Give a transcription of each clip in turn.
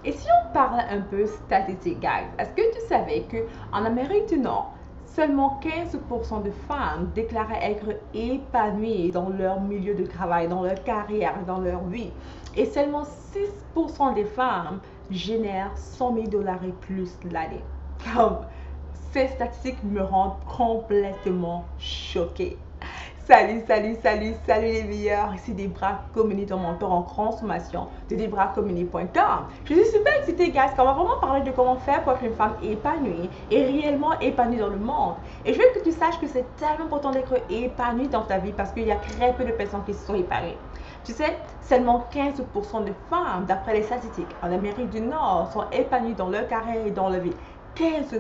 Et si on parle un peu statistique, guys, est-ce que tu savais qu'en Amérique du Nord, seulement 15% de femmes déclaraient être épanouies dans leur milieu de travail, dans leur carrière, dans leur vie. Et seulement 6% des femmes génèrent 100 000 dollars et plus l'année. Comme ces statistiques me rendent complètement choquée. Salut, salut, salut, salut les meilleurs. Ici Debra Comini, ton mentor en transformation de debracomini.com. Je suis super excitée, guys, qu'on va vraiment parler de comment faire pour être une femme épanouie et réellement épanouie dans le monde. Et je veux que tu saches que c'est tellement important d'être épanouie dans ta vie parce qu'il y a très peu de personnes qui sont épanouies. Tu sais, seulement 15% de femmes, d'après les statistiques en Amérique du Nord, sont épanouies dans leur carrière et dans leur vie. 15%.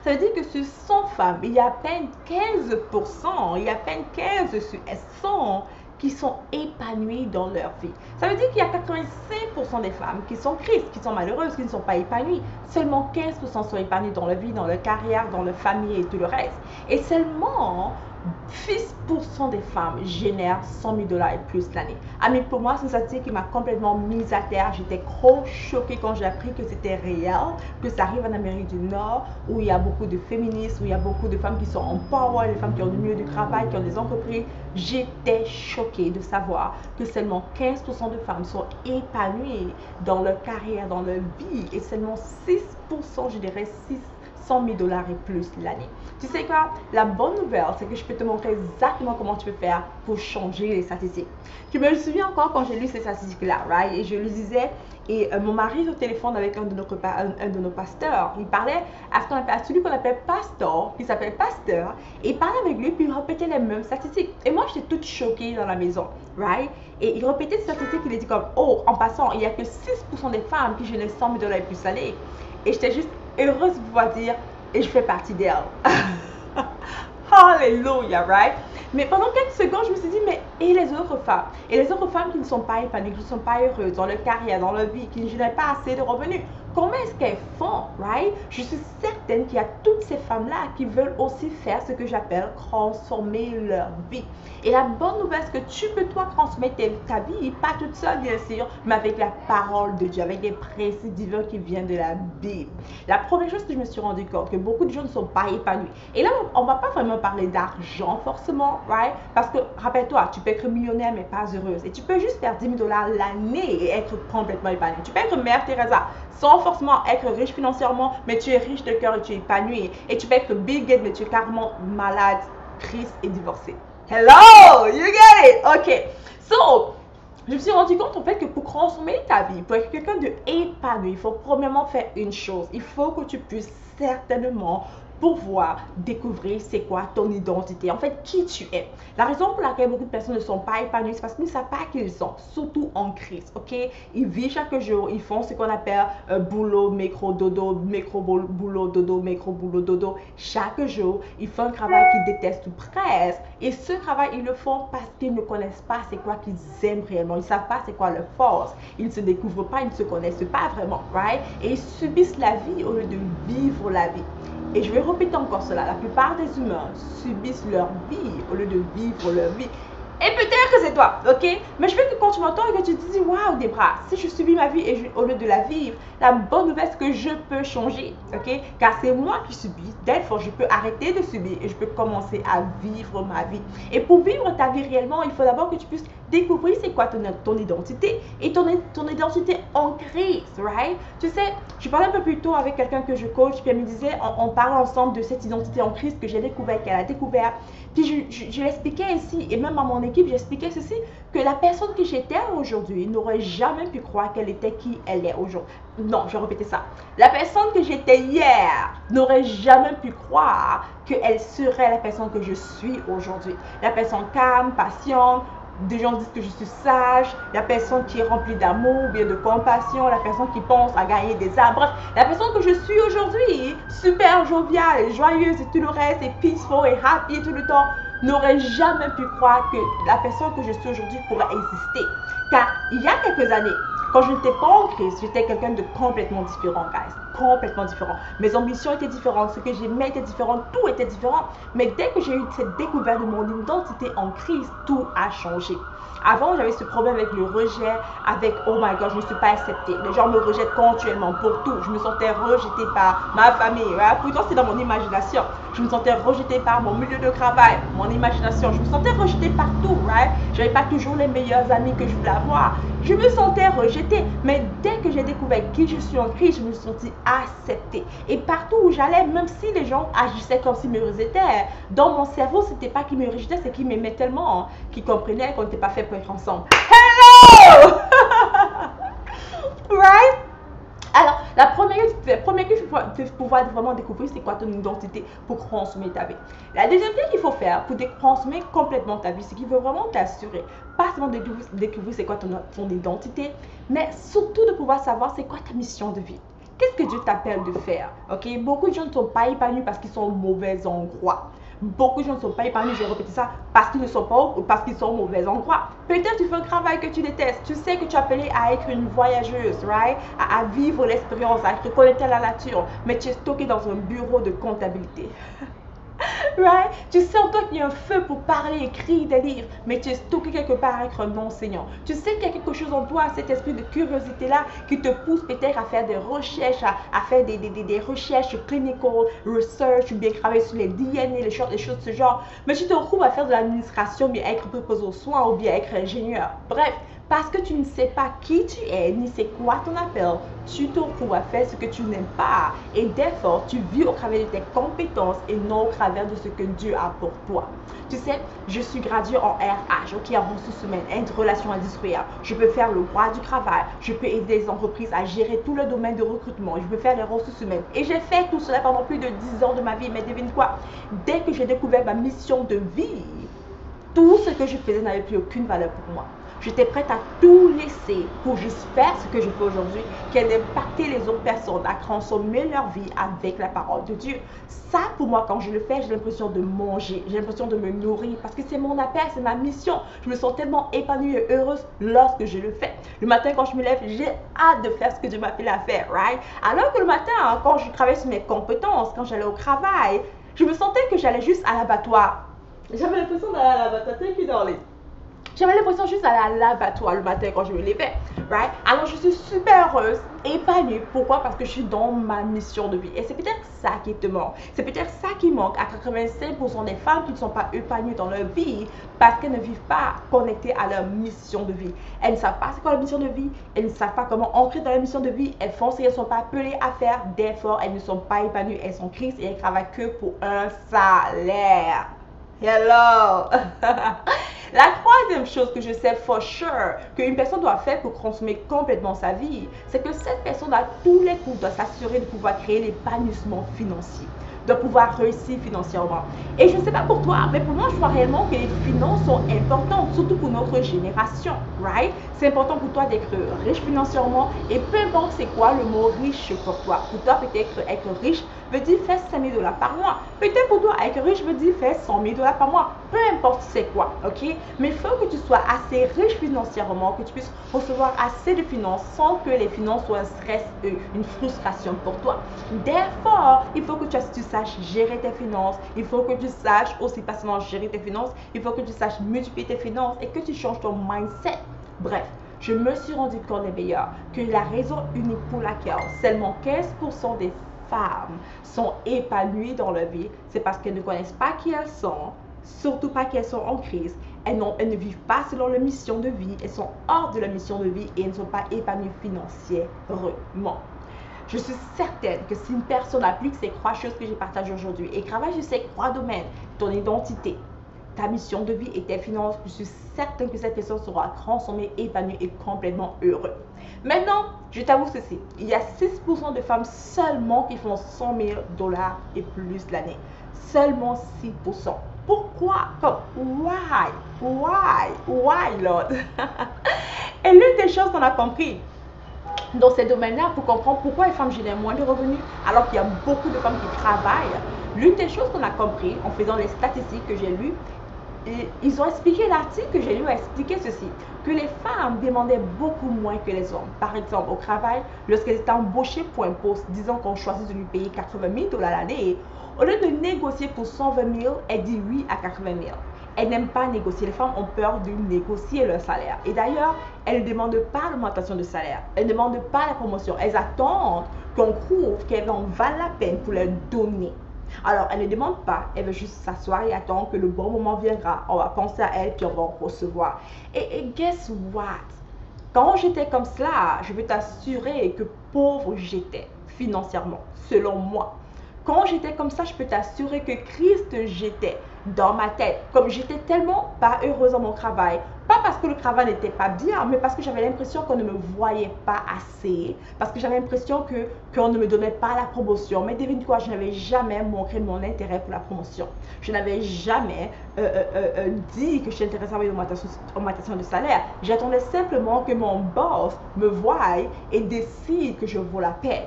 Ça veut dire que sur 100 femmes, il y a à peine 15%, il y a à peine 15 sur 100 qui sont épanouies dans leur vie. Ça veut dire qu'il y a 85% des femmes qui sont tristes, qui sont malheureuses, qui ne sont pas épanouies. Seulement 15% sont épanouies dans leur vie, dans leur carrière, dans leur famille et tout le reste. Et seulement 6% des femmes génèrent 100 000 dollars et plus l'année. Ah, mais pour moi, c'est une statistique qui m'a complètement mise à terre. J'étais trop choquée quand j'ai appris que c'était réel, que ça arrive en Amérique du Nord, où il y a beaucoup de féministes, où il y a beaucoup de femmes qui sont en power, les femmes qui ont du milieu du travail, qui ont des entreprises. J'étais choquée de savoir que seulement 15% de femmes sont épanouies dans leur carrière, dans leur vie, et seulement 6%, je dirais 100 000 dollars et plus l'année. Tu sais quoi? La bonne nouvelle, c'est que je peux te montrer exactement comment tu peux faire pour changer les statistiques. Je me souviens encore quand j'ai lu ces statistiques-là, right? Et je le disais, et mon mari au téléphone avec un de nos pasteurs, il parlait à celui qu'on appelle pasteur, qui s'appelle pasteur, et il parlait avec lui, puis il répétait les mêmes statistiques. Et moi, j'étais toute choquée dans la maison, right? Et il répétait ces statistiques, il dit comme, oh, en passant, il n'y a que 6% des femmes qui génèrent 100 000 dollars et plus l'année. Et j'étais juste heureuse de pouvoir dire, et je fais partie d'elle. Hallelujah, right? Mais pendant quelques secondes, je me suis dit, mais et les autres femmes? Et les autres femmes qui ne sont pas épanouies, qui ne sont pas heureuses dans leur carrière, dans leur vie, qui ne génèrent pas assez de revenus, comment est-ce qu'elles font, right? Je suis certaine qu'il y a toutes ces femmes-là qui veulent aussi faire ce que j'appelle transformer leur vie. Et la bonne nouvelle, c'est que tu peux toi transformer ta vie, pas toute seule bien sûr, mais avec la parole de Dieu, avec des principes divins qui viennent de la Bible. La première chose que je me suis rendu compte, que beaucoup de gens ne sont pas épanouis. Et là, on ne va pas vraiment parler d'argent forcément, right? Parce que, rappelle-toi, tu peux être millionnaire mais pas heureuse. Et tu peux juste faire 10 000 dollars l'année et être complètement épanoui. Tu peux être Mère Teresa sans forcément être riche financièrement, mais tu es riche de cœur et tu es épanoui. Et tu peux être Bill Gates, mais tu es carrément malade, triste et divorcé. Hello, you get it? Ok. So, je me suis rendu compte en fait que pour transformer ta vie, pour être quelqu'un de épanoui, il faut premièrement faire une chose. Il faut que tu puisses certainement pouvoir découvrir c'est quoi ton identité, en fait qui tu es. La raison pour laquelle beaucoup de personnes ne sont pas épanouies, c'est parce qu'ils ne savent pas qui ils sont, surtout en crise, ok? Ils vivent chaque jour, ils font ce qu'on appelle boulot, métro, dodo, métro, boulot, dodo, métro, boulot, dodo. Chaque jour, ils font un travail qu'ils détestent ou presque, et ce travail, ils le font parce qu'ils ne connaissent pas c'est quoi qu'ils aiment réellement, ils ne savent pas c'est quoi leur force, ils ne se découvrent pas, ils ne se connaissent pas vraiment, right? Et ils subissent la vie au lieu de vivre la vie. Et je vais répéter encore cela, la plupart des humains subissent leur vie au lieu de vivre leur vie. Et peut-être que c'est toi, ok? Mais je veux que quand tu m'entends et que tu te dis, waouh, Debra, si je subis ma vie et au lieu de la vivre, la bonne nouvelle c'est que je peux changer, ok? Car c'est moi qui subis, therefore je peux arrêter de subir et je peux commencer à vivre ma vie. Et pour vivre ta vie réellement, il faut d'abord que tu puisses découvrir c'est quoi ton identité et ton identité en crise, right? Tu sais, je parlais un peu plus tôt avec quelqu'un que je coach, puis elle me disait, on parle ensemble de cette identité en crise que j'ai découvert, qu'elle a découvert. Puis je l'expliquais ainsi, et même à mon équipe, j'expliquais ceci, que la personne que j'étais aujourd'hui n'aurait jamais pu croire qu'elle était qui elle est aujourd'hui. Non, je vais répéter ça. La personne que j'étais hier n'aurait jamais pu croire qu'elle serait la personne que je suis aujourd'hui. La personne calme, patiente. Des gens disent que je suis sage, la personne qui est remplie d'amour, bien de compassion, la personne qui pense à gagner des âmes. Bref, la personne que je suis aujourd'hui, super joviale et joyeuse et tout le reste, et peaceful et happy tout le temps, n'aurait jamais pu croire que la personne que je suis aujourd'hui pourrait exister. Car il y a quelques années, Quand je n'étais pas en crise, j'étais quelqu'un de complètement différent, guys. Complètement différent. Mes ambitions étaient différentes, ce que j'aimais était différent, tout était différent. Mais dès que j'ai eu cette découverte de mon identité en crise, tout a changé. Avant, j'avais ce problème avec le rejet, avec oh my god, je ne suis pas acceptée. Les gens me rejettent continuellement pour tout. Je me sentais rejetée par ma famille. Right? Pourtant, c'est dans mon imagination. Je me sentais rejetée par mon milieu de travail, mon imagination. Je me sentais rejetée partout. Right? Je n'avais pas toujours les meilleurs amis que je voulais avoir. Je me sentais rejetée. Mais dès que j'ai découvert qui je suis en Christ, je me sentis acceptée. Et partout où j'allais, même si les gens agissaient comme s'ils me rejetaient, dans mon cerveau, c'était pas qu'ils me rejetaient, c'est qu'ils m'aimaient tellement, qu'ils comprenaient qu'on n'était pas fait pour être ensemble. Hello! Right? Alors, la première que tu vas pouvoir vraiment découvrir, c'est quoi ton identité pour consommer ta vie. La deuxième chose qu'il faut faire pour consommer complètement ta vie, c'est qu'il faut vraiment t'assurer, pas seulement de découvrir c'est quoi ton identité, mais surtout de pouvoir savoir c'est quoi ta mission de vie. Qu'est-ce que Dieu t'appelle de faire? Ok? Beaucoup de gens ne sont pas épanouis parce qu'ils sont au mauvais endroit. Beaucoup de gens ne sont pas épanouis, je vais répéter ça, parce qu'ils ne sont pas ou parce qu'ils sont au mauvais endroit. Peut-être tu fais un travail que tu détestes. Tu sais que tu es appelé à être une voyageuse, right? À vivre l'expérience, à être connecté à la nature, mais tu es stocké dans un bureau de comptabilité. Right? Tu sais en toi qu'il y a un feu pour parler, écrire des livres, mais tu es stocké quelque part à être un enseignant. Tu sais qu'il y a quelque chose en toi, cet esprit de curiosité-là, qui te pousse peut-être à faire des recherches, à faire des recherches clinical research, ou bien travailler sur les DNA, les choses de ce genre. Mais tu te retrouves à faire de l'administration, bien être préposé aux soins, ou bien être ingénieur. Bref. Parce que tu ne sais pas qui tu es, ni c'est quoi ton appel, tu te retrouves à faire ce que tu n'aimes pas. Et d'effort, tu vis au travers de tes compétences et non au travers de ce que Dieu a pour toi. Tu sais, je suis graduée en RH, ok, en ressources humaines, en relations industrielles. Je peux faire le droit du travail. Je peux aider les entreprises à gérer tout le domaine de recrutement. Je peux faire les ressources humaines. Et j'ai fait tout cela pendant plus de 10 ans de ma vie. Mais devine quoi? Dès que j'ai découvert ma mission de vie, tout ce que je faisais n'avait plus aucune valeur pour moi. J'étais prête à tout laisser pour juste faire ce que je fais aujourd'hui, qui est d'impacter les autres personnes, à transformer leur vie avec la parole de Dieu. Ça, pour moi, quand je le fais, j'ai l'impression de manger, j'ai l'impression de me nourrir, parce que c'est mon appel, c'est ma mission. Je me sens tellement épanouie et heureuse lorsque je le fais. Le matin, quand je me lève, j'ai hâte de faire ce que Dieu m'a appelé à faire, right? Alors que le matin, quand je travaillais sur mes compétences, quand j'allais au travail, je me sentais que j'allais juste à l'abattoir. J'avais l'impression d'aller à l'abattoir, j'avais l'impression juste d'aller à l'abattoir le matin quand je me levais, right? Alors je suis super heureuse, épanouie. Pourquoi? Parce que je suis dans ma mission de vie. Et c'est peut-être ça qui te manque. C'est peut-être ça qui manque à 85% des femmes qui ne sont pas épanouies dans leur vie parce qu'elles ne vivent pas connectées à leur mission de vie. Elles ne savent pas c'est quoi leur mission de vie. Elles ne savent pas comment entrer dans la mission de vie. Elles font ce qu'elles ne sont pas appelées à faire d'efforts. Elles ne sont pas épanouies. Elles sont tristes et elles travaillent que pour un salaire. Hello! La troisième chose que je sais for sure qu'une personne doit faire pour consommer complètement sa vie, c'est que cette personne à tous les coups doit s'assurer de pouvoir créer l'épanouissement financier, de pouvoir réussir financièrement. Et je ne sais pas pour toi, mais pour moi, je crois réellement que les finances sont importantes, surtout pour notre génération, right? C'est important pour toi d'être riche financièrement et peu importe c'est quoi le mot riche pour toi. Pour toi, peut-être être riche veut dire faire 5 000 $ par mois. Peut-être pour toi, être riche veut dire faire 100 000 $ par mois. Peu importe c'est quoi, ok? Mais il faut que tu sois assez riche financièrement, que tu puisses recevoir assez de finances sans que les finances soient un stress, une frustration pour toi. Therefore, il faut que tu saches gérer tes finances. Il faut que tu saches aussi pas seulement gérer tes finances, il faut que tu saches multiplier tes finances et que tu changes ton mindset. Bref, je me suis rendu compte, les meilleurs, que la raison unique pour laquelle seulement 15% des femmes sont épanouies dans leur vie, c'est parce qu'elles ne connaissent pas qui elles sont, surtout pas qu'elles sont en crise. Elles ne vivent pas selon leur mission de vie, elles sont hors de leur mission de vie et elles ne sont pas épanouies financièrement. Je suis certaine que si une personne applique ces 3 choses que j'ai partagées aujourd'hui et travaille sur ces 3 domaines, ton identité, ta mission de vie et tes finances, je suis certaine que cette personne sera transformée, épanouie et complètement heureuse. Maintenant, je t'avoue ceci, il y a 6% de femmes seulement qui font 100 000 $ et plus l'année. Seulement 6%. Pourquoi? Comme, why, Lord? Et l'une des choses qu'on a compris dans ces domaines-là, pour comprendre pourquoi les femmes génèrent moins de revenus alors qu'il y a beaucoup de femmes qui travaillent, l'une des choses qu'on a compris en faisant les statistiques que j'ai lues, ils ont expliqué, l'article que j'ai lu a expliqué ceci, que les femmes demandaient beaucoup moins que les hommes. Par exemple, au travail, lorsqu'elles étaient embauchées pour un poste, disons qu'on choisit de lui payer 80 000 $ l'année, au lieu de négocier pour 120 000, elle dit oui à 80 000. Elles n'aiment pas négocier. Les femmes ont peur de négocier leur salaire. Et d'ailleurs, elles ne demandent pas l'augmentation de salaire. Elles ne demandent pas la promotion. Elles attendent qu'on prouve qu'elles en valent la peine pour leur donner. Alors, elles ne demandent pas. Elles veulent juste s'asseoir et attendre que le bon moment viendra. On va penser à elles puis on va en recevoir. Et guess what? Quand j'étais comme cela, je peux t'assurer que pauvre j'étais financièrement, selon moi. Quand j'étais comme ça, je peux t'assurer que Christ j'étais dans ma tête. Comme j'étais tellement pas heureuse dans mon travail, pas parce que le travail n'était pas bien, mais parce que j'avais l'impression qu'on ne me voyait pas assez, parce que j'avais l'impression qu'on ne me donnait pas la promotion. Mais devine quoi, je n'avais jamais montré mon intérêt pour la promotion. Je n'avais jamais dit que j'étais intéressée à une augmentation de salaire. J'attendais simplement que mon boss me voie et décide que je vaux la peine.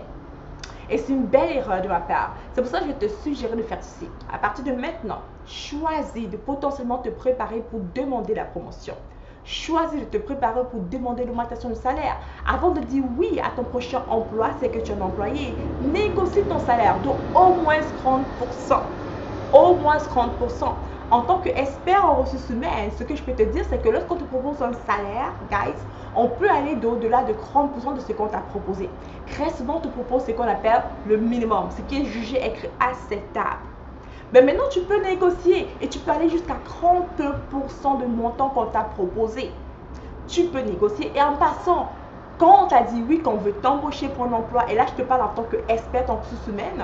Et c'est une belle erreur de ma part. C'est pour ça que je vais te suggérer de faire ceci. À partir de maintenant, choisis de potentiellement te préparer pour demander la promotion. Choisis de te préparer pour demander l'augmentation de salaire. Avant de dire oui à ton prochain emploi, c'est que tu es un employé. Négocie ton salaire d'au moins 30%. Au moins 30%. En tant qu'expert en ressources humaines, ce que je peux te dire, c'est que lorsqu'on te propose un salaire, guys, on peut aller au-delà de 30% de ce qu'on t'a proposé. Très souvent, on te propose ce qu'on appelle le minimum, ce qui est jugé être acceptable. Mais maintenant, tu peux négocier et tu peux aller jusqu'à 30% de montant qu'on t'a proposé. Tu peux négocier et en passant, quand on t'a dit oui, qu'on veut t'embaucher pour un emploi, et là, je te parle en tant qu'expert en ressources humaines,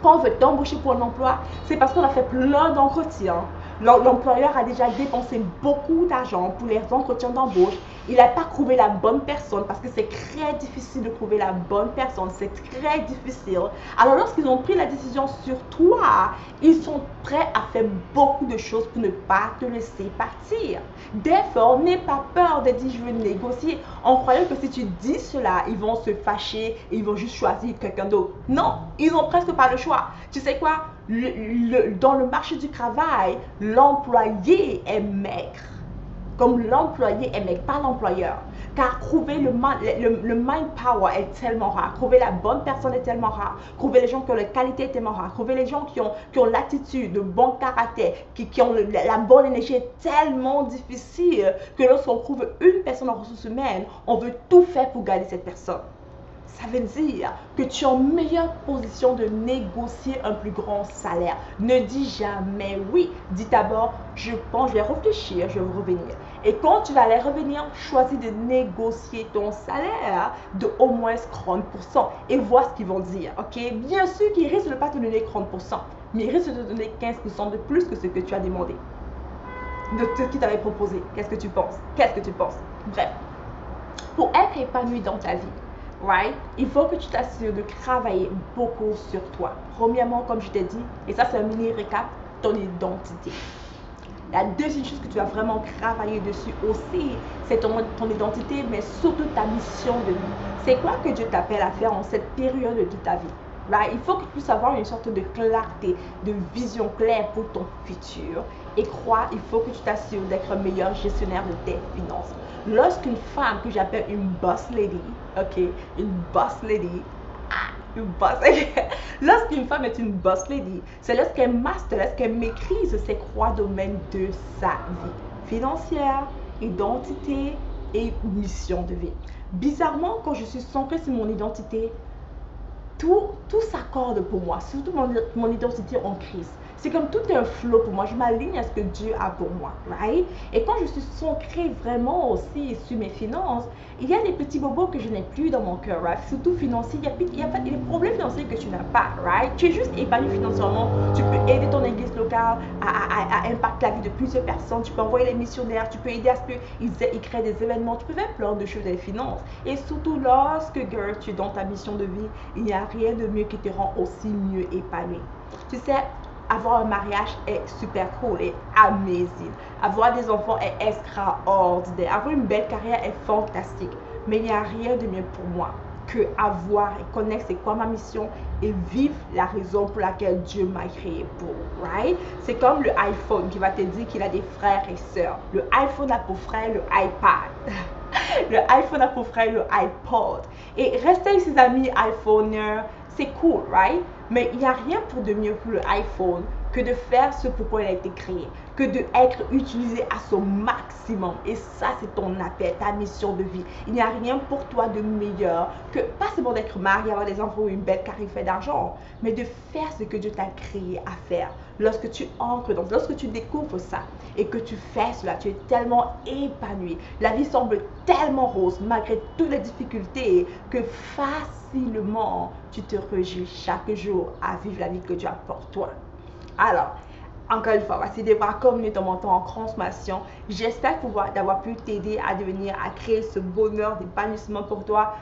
quand on veut t'embaucher pour un emploi, c'est parce qu'on a fait plein d'entretiens. L'employeur a déjà dépensé beaucoup d'argent pour les entretiens d'embauche. Il n'a pas trouvé la bonne personne parce que c'est très difficile de trouver la bonne personne. C'est très difficile. Alors lorsqu'ils ont pris la décision sur toi, ils sont prêts à faire beaucoup de choses pour ne pas te laisser partir. Therefore, n'aie pas peur de dire je veux négocier en croyant que si tu dis cela, ils vont se fâcher et ils vont juste choisir quelqu'un d'autre. Non, ils n'ont presque pas le choix. Tu sais quoi? Dans le marché du travail, l'employé est maigre. Comme l'employé est maigre, pas l'employeur. Car trouver le mind power est tellement rare. Trouver la bonne personne est tellement rare. Trouver les gens qui ont la qualité est tellement rare. Trouver les gens qui ont l'attitude, le bon caractère, qui ont la bonne énergie est tellement difficile que lorsqu'on trouve une personne en ressources humaines, on veut tout faire pour garder cette personne. Ça veut dire que tu es en meilleure position de négocier un plus grand salaire. Ne dis jamais oui. Dis d'abord, je pense, je vais réfléchir, je vais revenir. Et quand tu vas aller revenir, choisis de négocier ton salaire de au moins 30% et vois ce qu'ils vont dire. Ok? Bien sûr qu'ils risquent de ne pas te donner 30%, mais ils risquent de te donner 15% de plus que ce que tu as demandé, de ce qu'ils t'avaient proposé. Qu'est-ce que tu penses? Qu'est-ce que tu penses? Bref, pour être épanoui dans ta vie, right? Il faut que tu t'assures de travailler beaucoup sur toi. Premièrement, comme je t'ai dit, et ça c'est un mini récap, ton identité. La deuxième chose que tu vas vraiment travailler dessus aussi, c'est ton identité, mais surtout ta mission de vie. C'est quoi que Dieu t'appelle à faire en cette période de ta vie? Right? Il faut que tu puisses avoir une sorte de clarté, de vision claire pour ton futur. Et crois, il faut que tu t'assures d'être un meilleur gestionnaire de tes finances. Lorsqu'une femme que j'appelle une boss lady, ok, une boss lady, lorsqu'une femme est une boss lady, c'est lorsqu'elle master, lorsqu'elle maîtrise ces trois domaines de sa vie. Financière, identité et mission de vie. Bizarrement, quand je suis centrée sur mon identité, tout s'accorde pour moi, surtout mon identité en Christ. C'est comme tout est un flow pour moi. Je m'aligne à ce que Dieu a pour moi, right? Et quand je suis centrée vraiment aussi sur mes finances, il y a des petits bobos que je n'ai plus dans mon cœur, right? Surtout financiers. Il y a des problèmes financiers que tu n'as pas, right? Tu es juste épanoui financièrement. Tu peux aider ton église locale à impacter la vie de plusieurs personnes. Tu peux envoyer les missionnaires. Tu peux aider à ce qu'ils créent des événements. Tu peux faire plein de choses dans les finances. Et surtout lorsque, girl, tu es dans ta mission de vie, il n'y a rien de mieux qui te rend aussi mieux épanoui. Tu sais, avoir un mariage est super cool et amazing. Avoir des enfants est extraordinaire. Avoir une belle carrière est fantastique. Mais il n'y a rien de mieux pour moi que avoir et connaître c'est quoi ma mission et vivre la raison pour laquelle Dieu m'a créé pour, right? C'est comme le iPhone qui va te dire qu'il a des frères et sœurs. Le iPhone a pour frère le iPad. Le iPhone a pour frère le iPod. Et rester avec ses amis iPhoneurs, c'est cool, right? Mais il n'y a rien pour de mieux pour le iPhone que de faire ce pourquoi il a été créé, que d'être utilisé à son maximum. Et ça, c'est ton appel, ta mission de vie. Il n'y a rien pour toi de meilleur que, pas seulement d'être marié, avoir des enfants ou une belle carrière fait d'argent, mais de faire ce que Dieu t'a créé à faire. Lorsque tu ancres dans, lorsque tu découvres ça et que tu fais cela, tu es tellement épanoui. La vie semble tellement rose malgré toutes les difficultés que facilement tu te réjouis chaque jour à vivre la vie que Dieu a pour toi. Alors, encore une fois, voici des voix comme ton mentor en transformation. J'espère d'avoir pu t'aider à devenir, à créer ce bonheur d'épanouissement pour toi,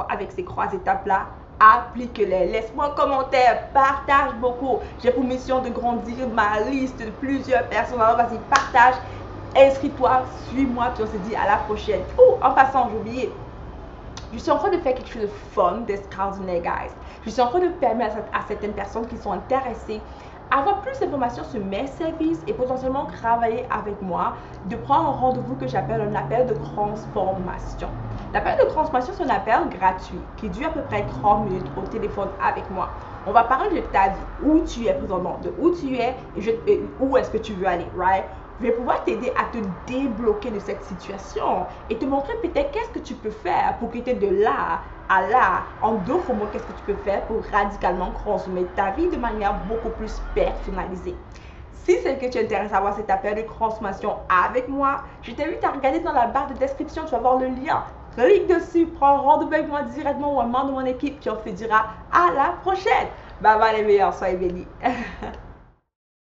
avec ces trois étapes-là. Applique-les. Laisse-moi un commentaire, partage beaucoup. J'ai pour mission de grandir ma liste de plusieurs personnes. Alors, vas-y, partage, inscris-toi, suis-moi, puis on se dit à la prochaine. Oh, en passant, j'ai oublié. Je suis en train de faire quelque chose de fun, d'extraordinaire, guys. Je suis en train de permettre à certaines personnes qui sont intéressées à avoir plus d'informations sur mes services et potentiellement travailler avec moi, de prendre un rendez-vous que j'appelle un appel de transformation. L'appel de transformation, c'est un appel gratuit qui dure à peu près 30 minutes au téléphone avec moi. On va parler de ta vie, où tu es présentement, de où tu es et où est-ce que tu veux aller, right? Je vais pouvoir t'aider à te débloquer de cette situation et te montrer peut-être qu'est-ce que tu peux faire pour quitter de là à là. En d'autres mots, qu'est-ce que tu peux faire pour radicalement transformer ta vie de manière beaucoup plus personnalisée. Si c'est que tu es intéressé à avoir cet appel de transformation avec moi, je t'invite à regarder dans la barre de description, tu vas voir le lien. Clique dessus, prends un rendez-vous avec moi directement ou un membre de mon équipe qui en te dira à la prochaine. Bye bye les meilleurs, soyez bénis.